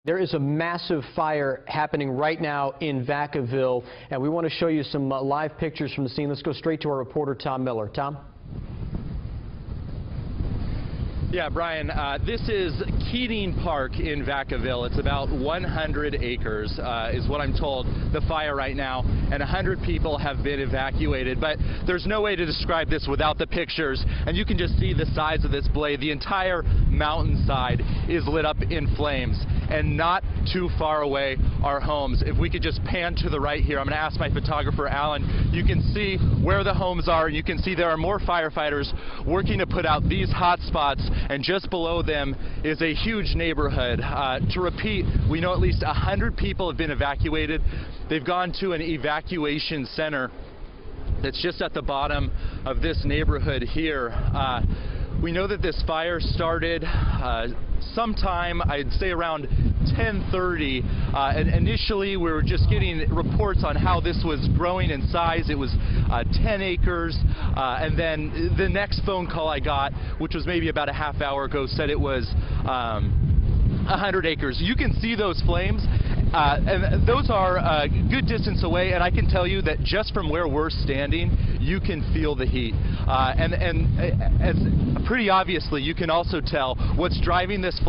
There is a massive fire happening right now in Vacaville, and we want to show you some live pictures from the scene. Let's go straight to our reporter, Tom Miller. Tom? Yeah, Brian, this is Keating Park in Vacaville. It's about 100 acres, is what I'm told, the fire right now, and 100 people have been evacuated. But there's no way to describe this without the pictures, and you can just see the size of this blade. The entire mountainside is lit up in flames, and not too far away are homes. If we could just pan to the right here, I'm going to ask my photographer, Alan. You can see where the homes are. You can see there are more firefighters working to put out these hot spots, and just below them is a huge neighborhood. To repeat, we know at least 100 people have been evacuated. They've gone to an evacuation center that's just at the bottom of this neighborhood here. We know that this fire started sometime, I'd say around 10:30. And initially, we were just getting reports on how this was growing in size. It was 10 acres. And then the next phone call I got, which was maybe about a half hour ago, said it was 100 acres. You can see those flames. And those are a good distance away, and I can tell you that just from where we're standing, you can feel the heat. And as pretty obviously, you can also tell what's driving this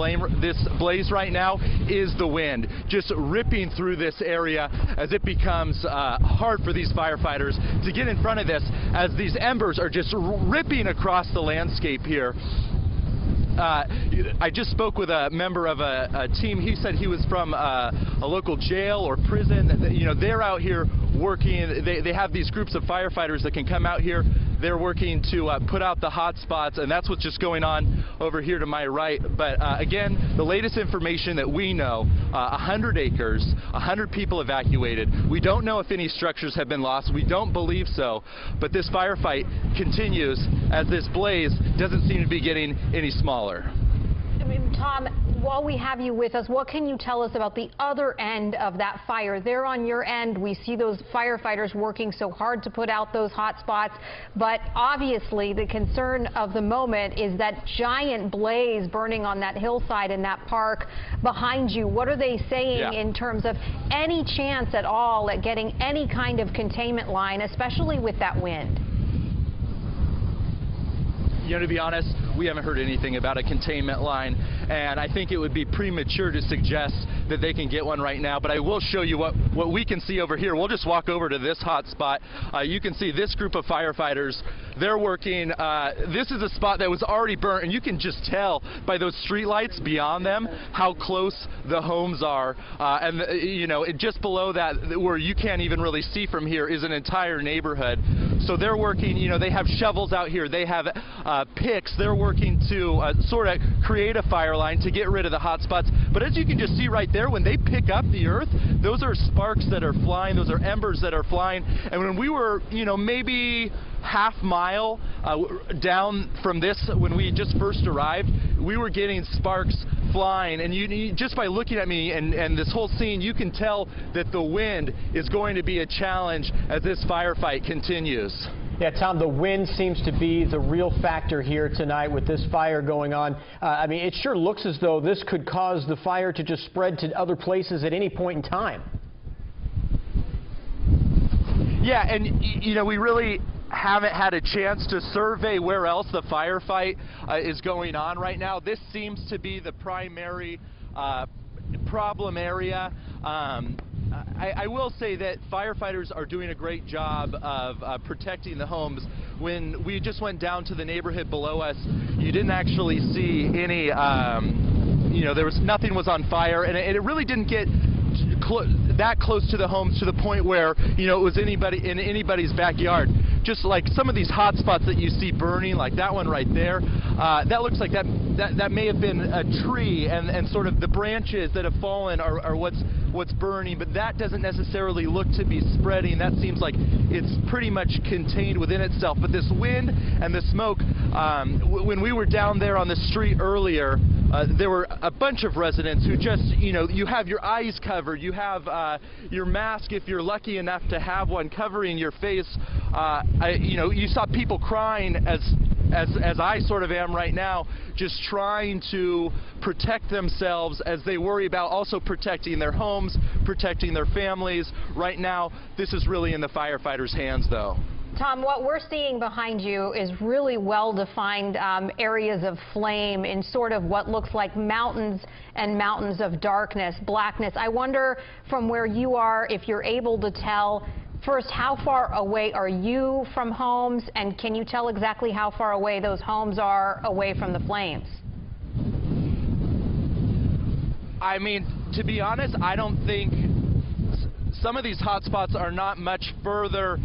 blaze right now is the wind, just ripping through this area as it becomes hard for these firefighters to get in front of this, as these embers are just ripping across the landscape here. I just spoke with a member of a team. He said he was from a local jail or prison. You know, they're out here working. They have these groups of firefighters that can come out here. They're working to put out the hot spots, and that's what's just going on over here to my right. But again, the latest information that we know, 100 acres, 100 people evacuated. We don't know if any structures have been lost. We don't believe so. But this firefight continues as this blaze doesn't seem to be getting any smaller. I mean, Tom, while we have you with us, what can you tell us about the other end of that fire? There on your end, we see those firefighters working so hard to put out those hot spots, but obviously the concern of the moment is that giant blaze burning on that hillside in that park behind you. What are they saying in terms of any chance at all at getting any kind of containment line, especially with that wind? You know, to be honest, we haven't heard anything about a containment line, and I think it would be premature to suggest that they can get one right now. But I will show you what we can see over here. We'll just walk over to this hot spot. You can see this group of firefighters. They're working. This is a spot that was already burnt, and you can just tell by those street lights beyond them how close the homes are. And you know, just below that, where you can't even really see from here, is an entire neighborhood. So they're working. You know, they have shovels out here. They have picks. They're working to sort of create a fire line to get rid of the hot spots. But as you can just see right there, when they pick up the earth, those are sparks that are flying. Those are embers that are flying. And when we were, you know, maybe half mile down from this, when we just first arrived, we were getting sparks flying, and you just by looking at me and this whole scene, you can tell that the wind is going to be a challenge as this firefight continues. Yeah, Tom, the wind seems to be the real factor here tonight with this fire going on. I mean, it sure looks as though this could cause the fire to just spread to other places at any point in time. Yeah, and you know, we really haven't had a chance to survey where else the firefight is going on right now. This seems to be the primary problem area. I will say that firefighters are doing a great job of protecting the homes. When we just went down to the neighborhood below us, you didn't actually see any, you know, nothing was on fire, and it really didn't get that close to the homes to the point where, you know, it was in anybody's backyard. Just like some of these hot spots that you see burning, like that one right there, that looks like that may have been a tree, and sort of the branches that have fallen are what's burning, but that doesn't necessarily look to be spreading. That seems like it's pretty much contained within itself. But this wind and the smoke, when we were down there on the street earlier, there were a bunch of residents who just, you know, you have your eyes covered, you have your mask, if you're lucky enough to have one, covering your face. You know, you saw people crying as as I sort of am right now, just trying to protect themselves as they worry about also protecting their homes, protecting their families. Right now, this is really in the firefighters' hands, though. Tom, what we're seeing behind you is really well-defined areas of flame in sort of what looks like mountains and mountains of darkness, blackness. I wonder from where you are if you're able to tell, first, how far away are you from homes, and can you tell exactly how far away those homes are away from the flames? I mean, to be honest, I don't think some of these hot spots are not much further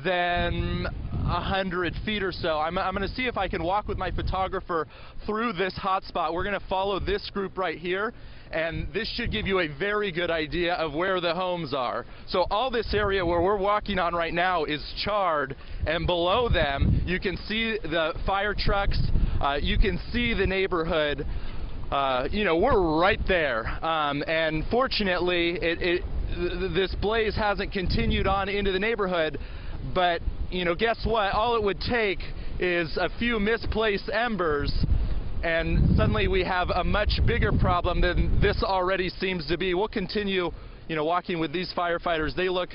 than 100 feet or so. I'm going to see if I can walk with my photographer through this hot spot. We're going to follow this group right here, and this should give you a very good idea of where the homes are. So all this area where we're walking on right now is charred, and below them you can see the fire trucks, you can see the neighborhood. You know, we're right there, and fortunately this blaze hasn't continued on into the neighborhood. But, you know, guess what? All it would take is a few misplaced embers, and suddenly we have a much bigger problem than this already seems to be. We'll continue, you know, walking with these firefighters. They look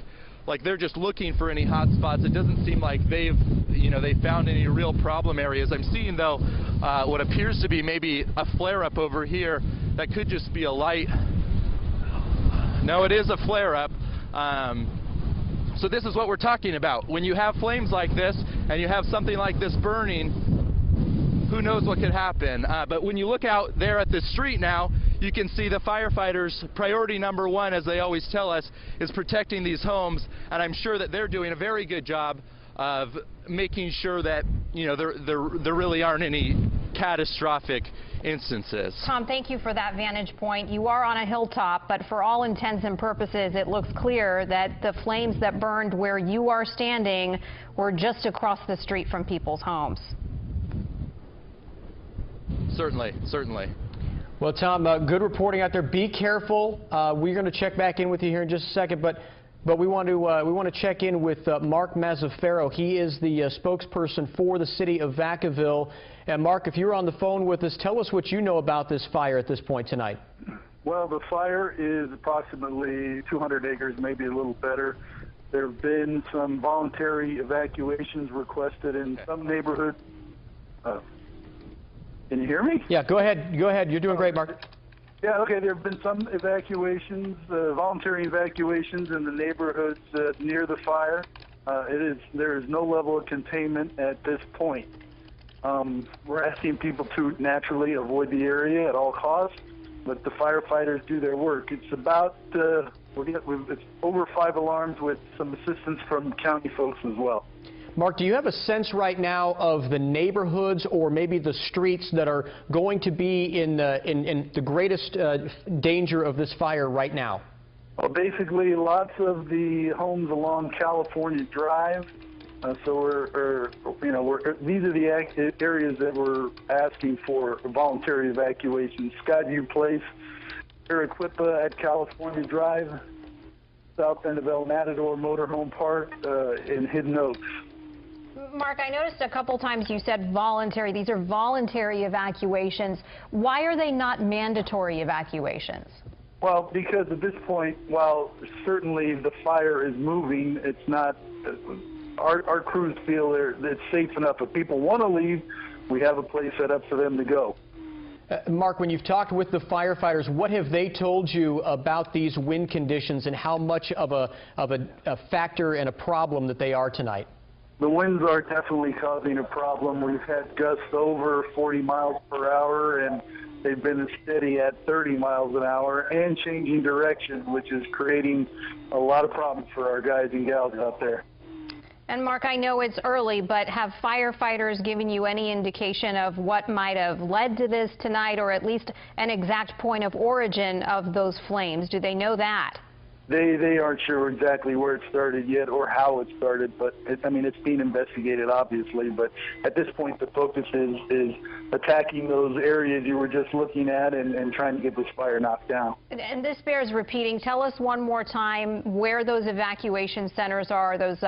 like they're just looking for any hot spots. It doesn't seem like they found any real problem areas. I'm seeing, though, what appears to be maybe a flare-up over here. That could just be a light. No, it is a flare-up. So this is what we're talking about. When you have flames like this and you have something like this burning, who knows what could happen. But when you look out there at the street now, you can see the firefighters, priority number one, as they always tell us, is protecting these homes. And I'm sure that they're doing a very good job of making sure that, you know, there really aren't any catastrophic instances. Tom, thank you for that vantage point. You are on a hilltop, but for all intents and purposes, it looks clear that the flames that burned where you are standing were just across the street from people's homes. Certainly, certainly. Well, Tom, good reporting out there. Be careful. We're going to check back in with you here in just a second, but we want to check in with Mark Mazzaferro. He is the spokesperson for the city of Vacaville. And Mark, if you're on the phone with us, tell us what you know about this fire at this point tonight. Well, the fire is approximately 200 acres, maybe a little better. There have been some voluntary evacuations requested in some neighborhoods. Can you hear me? Yeah, go ahead. Go ahead. You're doing great, Mark. Yeah, okay. There have been some evacuations, voluntary evacuations in the neighborhoods near the fire. There is no level of containment at this point. We're asking people to naturally avoid the area at all costs, but the firefighters do their work. It's about it's over 5 alarms with some assistance from county folks as well. Mark, do you have a sense right now of the neighborhoods or maybe the streets that are going to be in the greatest danger of this fire right now? Well, basically, lots of the homes along California Drive. So these are the areas that we're asking for voluntary evacuation. Skyview Place, Evacuations at California Drive, south end of El Matador Motorhome Park, in Hidden Oaks. Mark, I noticed a couple times you said voluntary. These are voluntary evacuations. Why are they not mandatory evacuations? Well, because at this point, while certainly the fire is moving, it's not. Our crews feel it's safe enough. If people want to leave, we have a place set up for them to go. Mark, when you've talked with the firefighters, what have they told you about these wind conditions and how much of a factor and a problem that they are tonight? The winds are definitely causing a problem. We've had gusts over 40 miles per hour, and they've been steady at 30 miles an hour and changing direction, which is creating a lot of problems for our guys and gals out there. And Mark, I know it's early, but have firefighters given you any indication of what might have led to this tonight, or at least an exact point of origin of those flames? Do they know that? They aren't sure exactly where it started yet or how it started, but it's being investigated, obviously. But at this point, the focus is attacking those areas you were just looking at and trying to get this fire knocked down. And this bears repeating. Tell us one more time where those evacuation centers are, those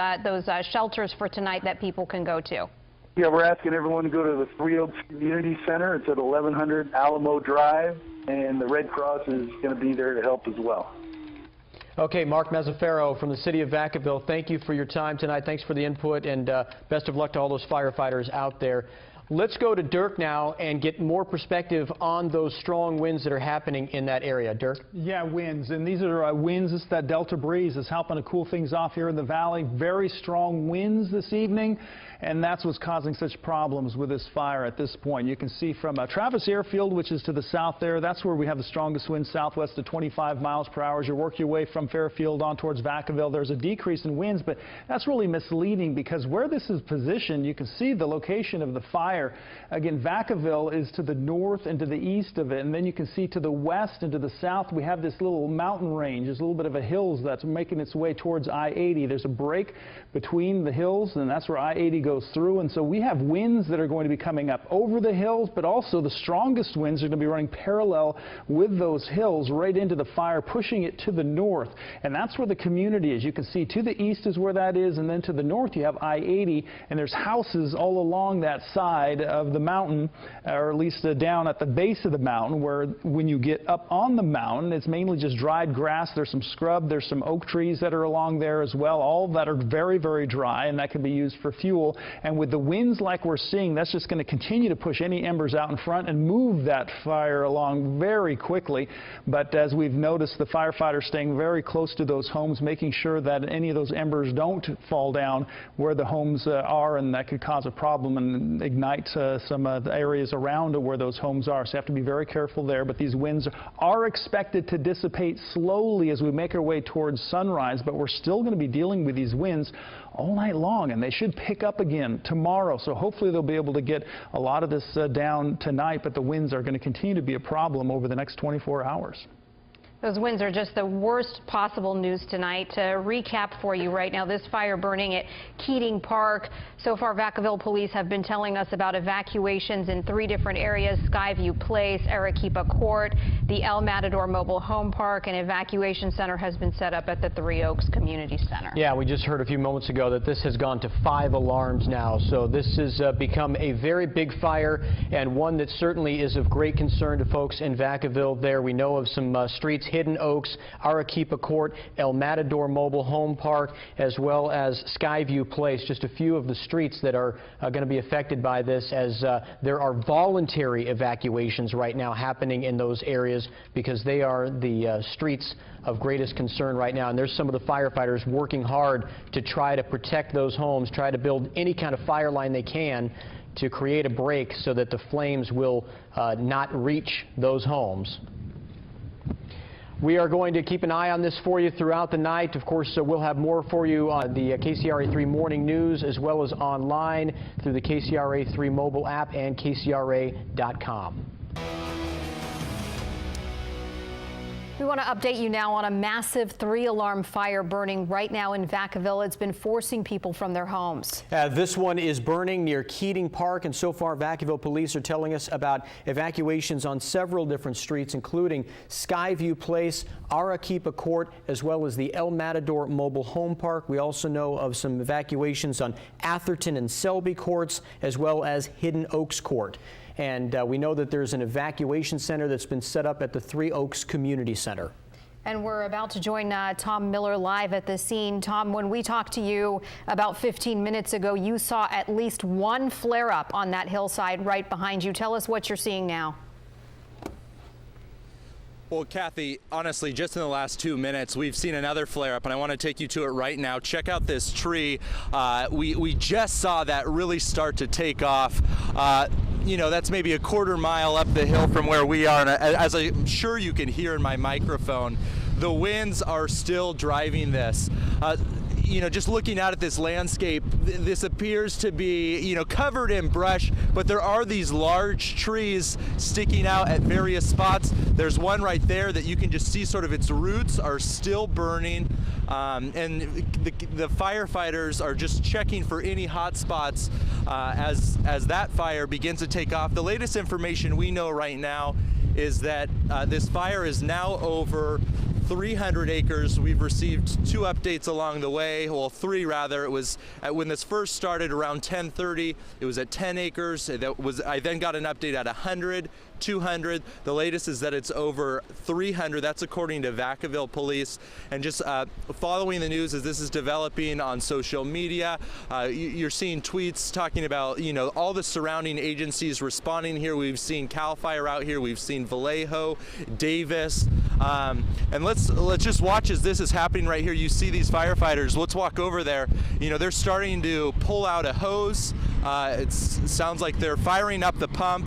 shelters for tonight that people can go to. Yeah, we're asking everyone to go to the Three Oaks Community Center. It's at 1100 Alamo Drive, and the Red Cross is going to be there to help as well. Okay, Mark Mazzaferro from the city of Vacaville, thank you for your time tonight. Thanks for the input, and best of luck to all those firefighters out there. Let's go to Dirk now and get more perspective on those strong winds that are happening in that area. Dirk? Yeah, winds. And these are winds. It's that Delta breeze is helping to cool things off here in the valley. Very strong winds this evening. And that's what's causing such problems with this fire at this point. You can see from Travis Airfield, which is to the south there, that's where we have the strongest winds, southwest to 25 miles per hour. As you work your way from Fairfield on towards Vacaville, there's a decrease in winds, but that's really misleading because where this is positioned, you can see the location of the fire. Again, Vacaville is to the north and to the east of it, and then you can see to the west and to the south, we have this little mountain range. There's a little bit of a hills that's making its way towards I-80. There's a break between the hills, and that's where I-80 goes through, and so we have winds that are going to be coming up over the hills, but also the strongest winds are going to be running parallel with those hills right into the fire, pushing it to the north, and that's where the community is. You can see to the east is where that is, and then to the north you have I-80, and there's houses all along that side of the mountain, or at least down at the base of the mountain, where when you get up on the mountain, it's mainly just dried grass. There's some scrub, there's some oak trees that are along there as well, all that are very, very dry, and that can be used for fuel. And with the winds like we're seeing, that's just going to continue to push any embers out in front and move that fire along very quickly. But as we've noticed, the firefighters staying very close to those homes, making sure that any of those embers don't fall down where the homes are, and that could cause a problem and ignite some of the areas around where those homes are. So you have to be very careful there. But these winds are expected to dissipate slowly as we make our way towards sunrise, but we're still going to be dealing with these winds all night long, and they should pick up again tomorrow. So hopefully they'll be able to get a lot of this down tonight, but the winds are going to continue to be a problem over the next 24 hours. Those winds are just the worst possible news tonight. To recap for you right now, this fire burning at Keating Park. So far, Vacaville police have been telling us about evacuations in 3 different areas: Skyview Place, Arequipa Court, the El Matador Mobile Home Park. An evacuation center has been set up at the Three Oaks Community Center. Yeah, we just heard a few moments ago that this has gone to 5 alarms now. So this has become a very big fire, and one that certainly is of great concern to folks in Vacaville there. We know of some streets, Hidden Oaks, Arequipa Court, El Matador Mobile Home Park, as well as Skyview Place, just a few of the streets that are going to be affected by this, as there are voluntary evacuations right now happening in those areas because they are the streets of greatest concern right now. And there's some of the firefighters working hard to try to protect those homes, try to build any kind of fire line they can to create a break so that the flames will not reach those homes. We are going to keep an eye on this for you throughout the night. Of course, we'll have more for you on the KCRA3 Morning News, as well as online through the KCRA3 mobile app and KCRA.com. We want to update you now on a massive 3-alarm fire burning right now in Vacaville. It's been forcing people from their homes. This one is burning near Keating Park, and so far Vacaville police are telling us about evacuations on several different streets, including Skyview Place, Arequipa Court, as well as the El Matador Mobile Home Park. We also know of some evacuations on Atherton and Selby Courts, as well as Hidden Oaks Court. And we know that there's an evacuation center that's been set up at the Three Oaks Community Center. And we're about to join Tom Miller live at the scene. Tom, when we talked to you about 15 minutes ago, you saw at least 1 flare-up on that hillside right behind you. Tell us what you're seeing now. Well, Kathy, honestly, just in the last 2 minutes, we've seen another flare-up, and I want to take you to it right now. Check out this tree. We just saw that really start to take off. You know, that's maybe a quarter mile up the hill from where we are, and as I'm sure you can hear in my microphone, the winds are still driving this. You know, just looking out at this landscape, this appears to be, you know, covered in brush, but there are these large trees sticking out at various spots. There's one right there that you can just see sort of its roots are still burning, and the firefighters are just checking for any hot spots as that fire begins to take off. The latest information we know right now is that this fire is now over 300 acres. We've received 2 updates along the way, well, 3 rather. It was when this first started around 10:30. It was at 10 acres. I then got an update at 100, 200. The latest is that it's over 300. That's according to Vacaville police. And just following the news as this is developing on social media, you're seeing tweets talking about, you know, all the surrounding agencies responding here. We've seen CAL FIRE out here. We've seen Vallejo, Davis, and let's just watch as this is happening right here. You see these firefighters. Let's walk over there. You know, they're starting to pull out a hose. It sounds like they're firing up the pump.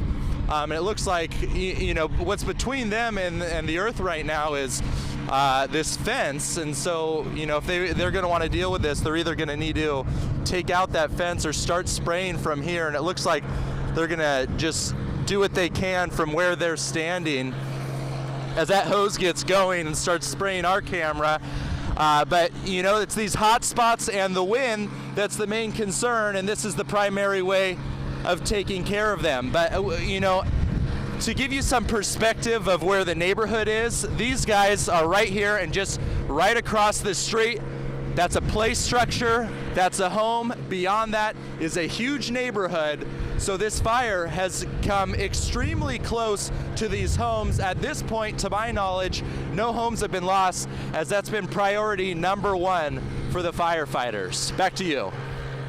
And it looks like, you know, what's between them and the earth right now is this fence. And so, you know, if they're going to want to deal with this, they're either going to need to take out that fence or start spraying from here. And it looks like they're going to just do what they can from where they're standing as that hose gets going and starts spraying our camera. But, you know, it's these hot spots and the wind that's the main concern, and this is the primary way of taking care of them. But, you know, to give you some perspective of where the neighborhood is, these guys are right here and just right across the street. That's a play structure, that's a home. Beyond that is a huge neighborhood. So this fire has come extremely close to these homes. At this point, to my knowledge, no homes have been lost, as that's been priority number 1 for the firefighters. Back to you.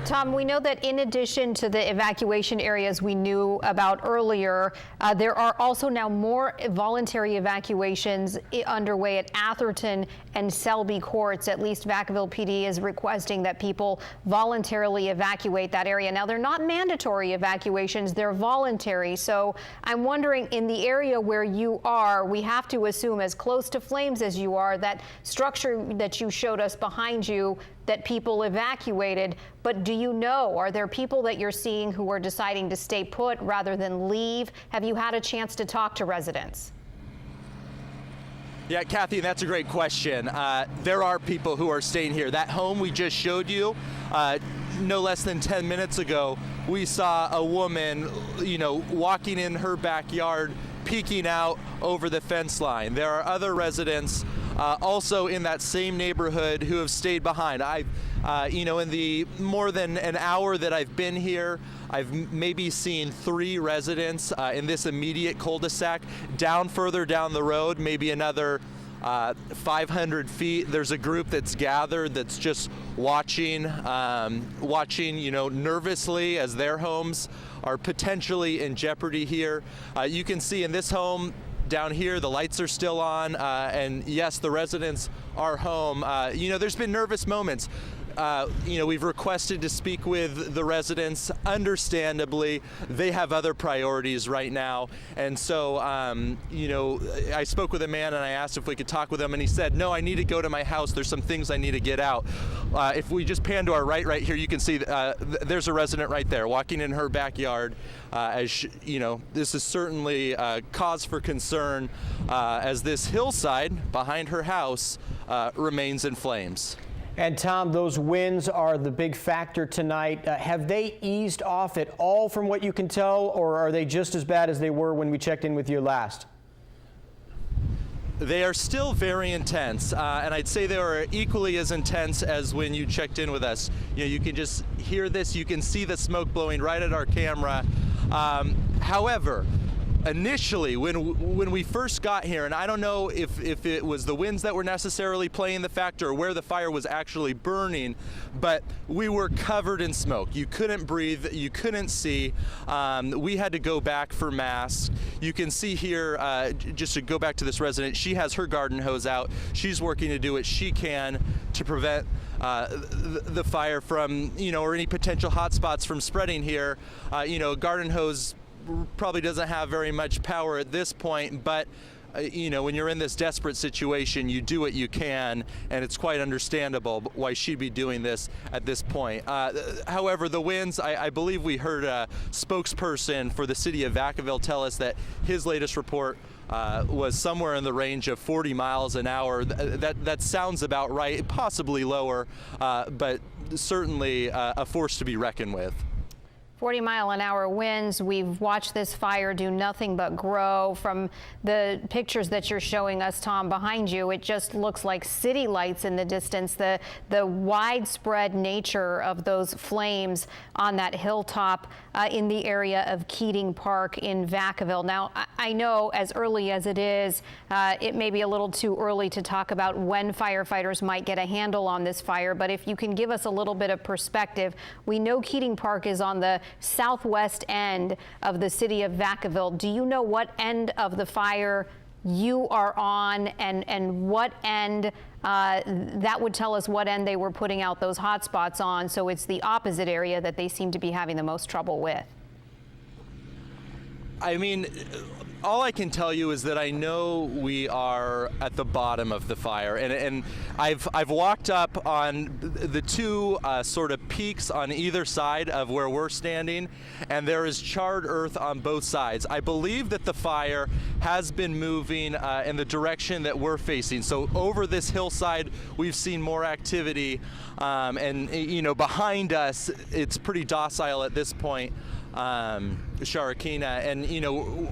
Tom, we know that in addition to the evacuation areas we knew about earlier, there are also now more voluntary evacuations underway at Atherton and Selby courts. At least Vacaville PD is requesting that people voluntarily evacuate that area. Now, they're not mandatory evacuations, they're voluntary. So I'm wondering, in the area where you are, we have to assume, as close to flames as you are, that structure that you showed us behind you, that people evacuated. But do you know, are there people that you're seeing who are deciding to stay put rather than leave? Have you had a chance to talk to residents? Yeah, Kathy, that's a great question. There are people who are staying here. That home we just showed you, no less than 10 minutes ago, we saw a woman, you know, walking in her backyard, peeking out over the fence line. There are other residents also in that same neighborhood who have stayed behind. You know, in the more than an hour that I've been here, I've maybe seen 3 residents in this immediate cul-de-sac. Further down the road, maybe another 500 feet, there's a group that's gathered that's just watching, you know, nervously as their homes are potentially in jeopardy here. You can see in this home down here, the lights are still on, and yes, the residents are home. You know, there's been nervous moments. You know, we've requested to speak with the residents. Understandably, they have other priorities right now. And so, you know, I spoke with a man and I asked if we could talk with him, and he said, no, I need to go to my house. There's some things I need to get out. If we just pan to our right here, you can see there's a resident right there walking in her backyard. You know, this is certainly cause for concern as this hillside behind her house remains in flames. And Tom, those winds are the big factor tonight. Have they eased off at all from what you can tell, or are they just as bad as they were when we checked in with you last? They are still very intense, and I'd say they are equally as intense as when you checked in with us. You know, you can just hear this, you can see the smoke blowing right at our camera. However, initially, when we first got here, and I don't know if it was the winds that were necessarily playing the factor or where the fire was actually burning, but we were covered in smoke. You couldn't breathe, you couldn't see. We had to go back for masks. You can see here, just to go back to this resident, she has her garden hose out. She's working to do what she can to prevent the fire from, you know, or any potential hot spots from spreading here. You know, garden hose probably doesn't have very much power at this point, but you know, when you're in this desperate situation, you do what you can, and it's quite understandable why she'd be doing this at this point. However, the winds, I believe we heard a spokesperson for the city of Vacaville tell us that his latest report was somewhere in the range of 40 miles an hour. That sounds about right, possibly lower, but certainly a force to be reckoned with. 40-mile-an-hour winds. We've watched this fire do nothing but grow. From the pictures that you're showing us, Tom, behind you, it just looks like city lights in the distance. The widespread nature of those flames on that hilltop in the area of Keating Park in Vacaville. Now, I know as early as it is, it may be a little too early to talk about when firefighters might get a handle on this fire, but if you can give us a little bit of perspective. We know Keating Park is on the southwest end of the city of Vacaville. Do you know what end of the fire you are on, and what end that would tell us what end they were putting out those hot spots on, so it's the opposite area that they seem to be having the most trouble with? I mean, all I can tell you is that I know we are at the bottom of the fire, and I've walked up on the two sort of peaks on either side of where we're standing, and there is charred earth on both sides. I believe that the fire has been moving in the direction that we're facing. So over this hillside, we've seen more activity, and you know, behind us, it's pretty docile at this point, Sharakina, and you know,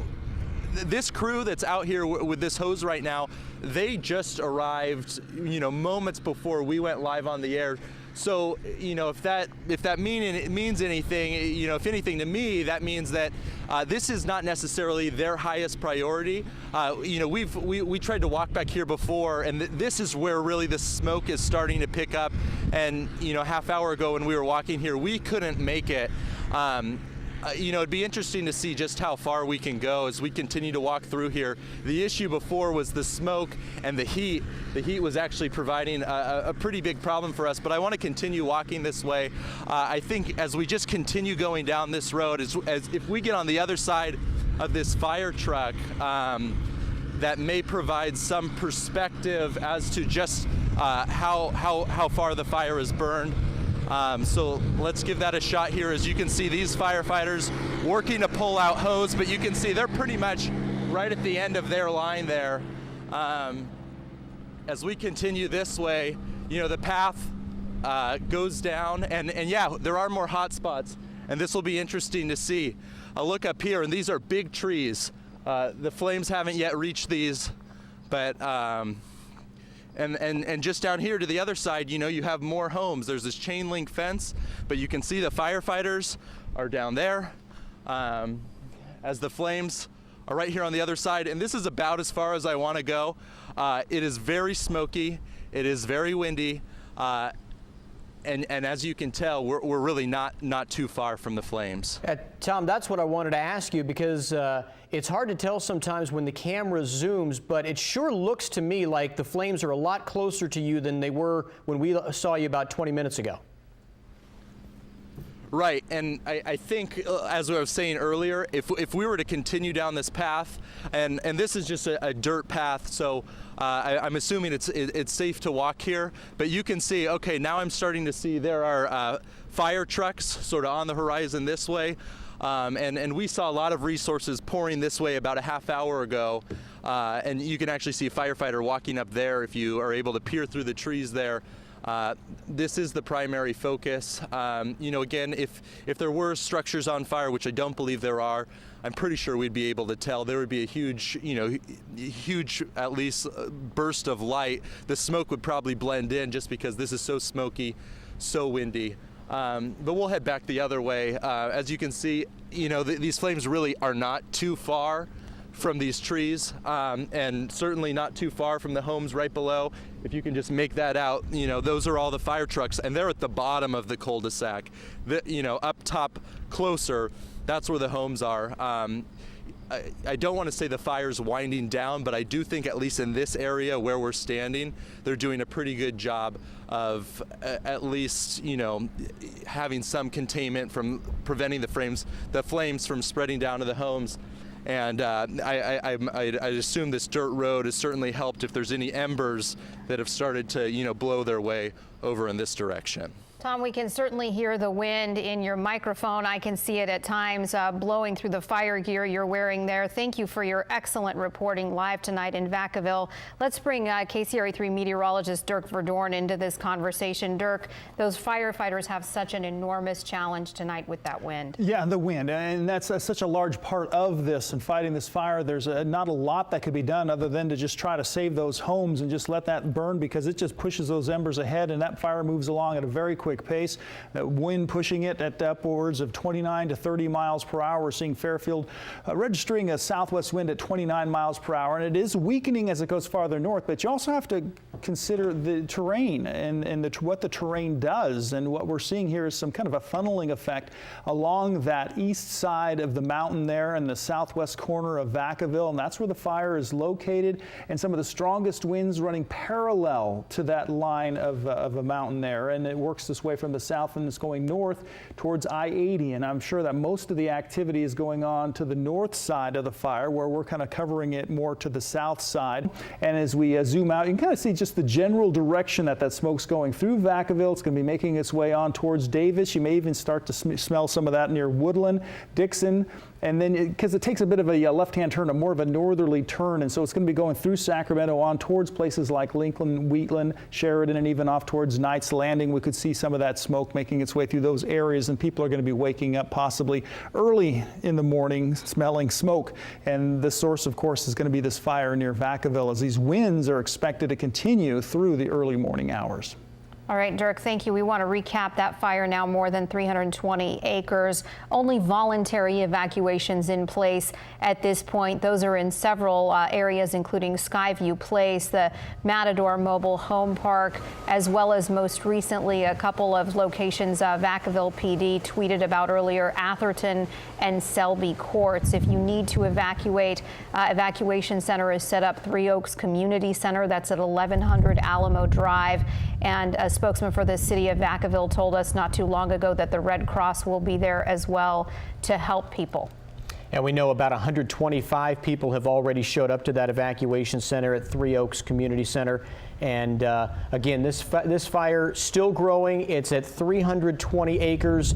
this crew that's out here with this hose right now, they just arrived, you know, moments before we went live on the air. So, you know, if that means anything, you know, if anything to me, that means that this is not necessarily their highest priority. You know, we tried to walk back here before, and this is where really the smoke is starting to pick up. And you know, a half hour ago when we were walking here, we couldn't make it. You know, it'd be interesting to see just how far we can go as we continue to walk through here. The issue before was the smoke and the heat. The heat was actually providing a pretty big problem for us, but I want to continue walking this way. I think as we just continue going down this road, as if we get on the other side of this fire truck, that may provide some perspective as to just how far the fire is burned. So let's give that a shot here. As you can see, these firefighters working to pull out hose, but you can see they're pretty much right at the end of their line there. As we continue this way, you know, the path goes down, and yeah, there are more hot spots, and this will be interesting to see. I'll look up here, and these are big trees. The flames haven't yet reached these, but and just down here to the other side, you know, you have more homes. There's this chain link fence, but you can see the firefighters are down there as the flames are right here on the other side. And this is about as far as I want to go. It is very smoky. It is very windy. And as you can tell, we're really not too far from the flames. Tom, that's what I wanted to ask you, because it's hard to tell sometimes when the camera zooms, but it sure looks to me like the flames are a lot closer to you than they were when we saw you about 20 minutes ago. Right, and I think, as I was saying earlier, if we were to continue down this path, and this is just a dirt path, so I'm assuming it's safe to walk here, but you can see, okay, now I'm starting to see there are fire trucks sort of on the horizon this way, and we saw a lot of resources pouring this way about a half hour ago, and you can actually see a firefighter walking up there if you are able to peer through the trees there. This is the primary focus. You know, again, if there were structures on fire, which I don't believe there are, I'm pretty sure we'd be able to tell. There would be a huge, you know, huge at least burst of light. The smoke would probably blend in just because this is so smoky, so windy. But we'll head back the other way. As you can see, you know, these flames really are not too far from these trees, and certainly not too far from the homes right below. If you can just make that out, you know, those are all the fire trucks, and they're at the bottom of the cul-de-sac. You know, up top closer, that's where the homes are. I don't want to say the fire's winding down, but I do think at least in this area where we're standing, they're doing a pretty good job of at least, you know, having some containment from preventing the flames from spreading down to the homes. And I assume this dirt road has certainly helped if there's any embers that have started to, you know, blow their way over in this direction. Tom, we can certainly hear the wind in your microphone. I can see it at times blowing through the fire gear you're wearing there. Thank you for your excellent reporting live tonight in Vacaville. Let's bring KCRA3 meteorologist Dirk Verdorn into this conversation. Dirk, those firefighters have such an enormous challenge tonight with that wind. Yeah, the wind, and that's such a large part of this and fighting this fire. There's not a lot that could be done other than to just try to save those homes and just let that burn, because it just pushes those embers ahead, and that fire moves along at a very quick pace. That wind pushing it at upwards of 29 to 30 miles per hour. We're seeing Fairfield registering a southwest wind at 29 miles per hour, and it is weakening as it goes farther north. But you also have to consider the terrain and what the terrain does. And what we're seeing here is some kind of a funneling effect along that east side of the mountain there in the southwest corner of Vacaville, and that's where the fire is located. And some of the strongest winds running parallel to that line of a mountain there, and it works this way from the south and it's going north towards I-80. And I'm sure that most of the activity is going on to the north side of the fire, where we're kind of covering it more to the south side. And as we zoom out, you can kind of see just the general direction that smoke's going through Vacaville. It's going to be making its way on towards Davis. You may even start to smell some of that near Woodland, Dixon. And then, because it takes a bit of a left-hand turn, more of a northerly turn, and so it's going to be going through Sacramento on towards places like Lincoln, Wheatland, Sheridan, and even off towards Knights Landing. We could see some of that smoke making its way through those areas, and people are going to be waking up possibly early in the morning smelling smoke. And the source, of course, is going to be this fire near Vacaville, as these winds are expected to continue through the early morning hours. All right, Dirk, thank you. We want to recap that fire now, more than 320 acres. Only voluntary evacuations in place at this point. Those are in several areas, including Skyview Place, the Matador Mobile Home Park, as well as most recently a couple of locations Vacaville PD tweeted about earlier, Atherton and Selby Courts. If you need to evacuate, evacuation center is set up. Three Oaks Community Center, that's at 1100 Alamo Drive. And a spokesman for the city of Vacaville told us not too long ago that the Red Cross will be there as well to help people. And we know about 125 people have already showed up to that evacuation center at Three Oaks Community Center. And again, this fire still growing. It's at 320 acres.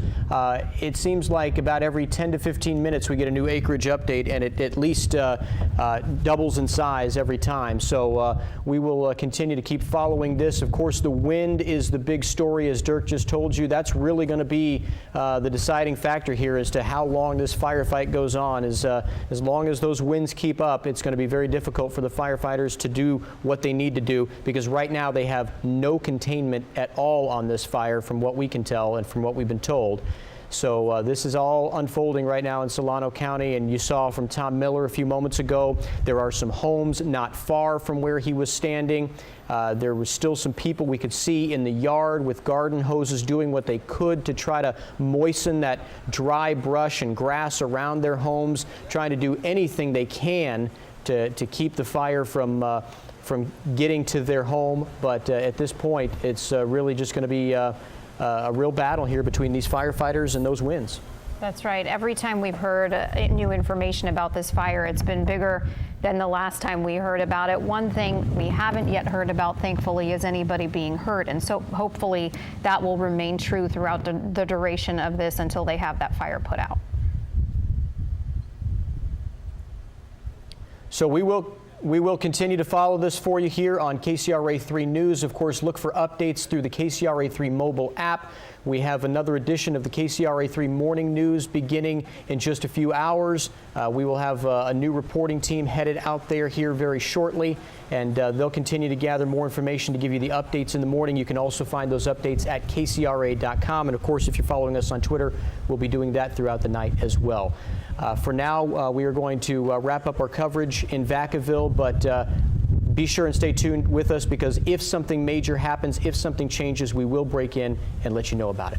It seems like about every 10 to 15 minutes we get a new acreage update, and it at least doubles in size every time. So we will continue to keep following this. Of course, the wind is the big story, as Dirk just told you. That's really going to be the deciding factor here as to how long this firefight goes on. As long as those winds keep up, it's going to be very difficult for the firefighters to do what they need to do, because right now they have no containment at all on this fire from what we can tell and from what we've been told. So this is all unfolding right now in Solano County, and you saw from Tom Miller a few moments ago, there are some homes not far from where he was standing. There was still some people we could see in the yard with garden hoses doing what they could to try to moisten that dry brush and grass around their homes, trying to do anything they can to keep the fire from getting to their home. But at this point, it's really just going to be a real battle here between these firefighters and those winds. That's right. Every time we've heard new information about this fire, it's been bigger than the last time we heard about it. One thing we haven't yet heard about, thankfully, is anybody being hurt. And so hopefully that will remain true throughout the duration of this until they have that fire put out. So we will continue to follow this for you here on KCRA3 News. Of course, look for updates through the KCRA3 mobile app. We have another edition of the KCRA3 Morning News beginning in just a few hours. We will have a new reporting team headed out there here very shortly, and they'll continue to gather more information to give you the updates in the morning. You can also find those updates at kcra.com. And of course, if you're following us on Twitter, we'll be doing that throughout the night as well. For now, we are going to wrap up our coverage in Vacaville, but be sure and stay tuned with us, because if something major happens, if something changes, we will break in and let you know about it.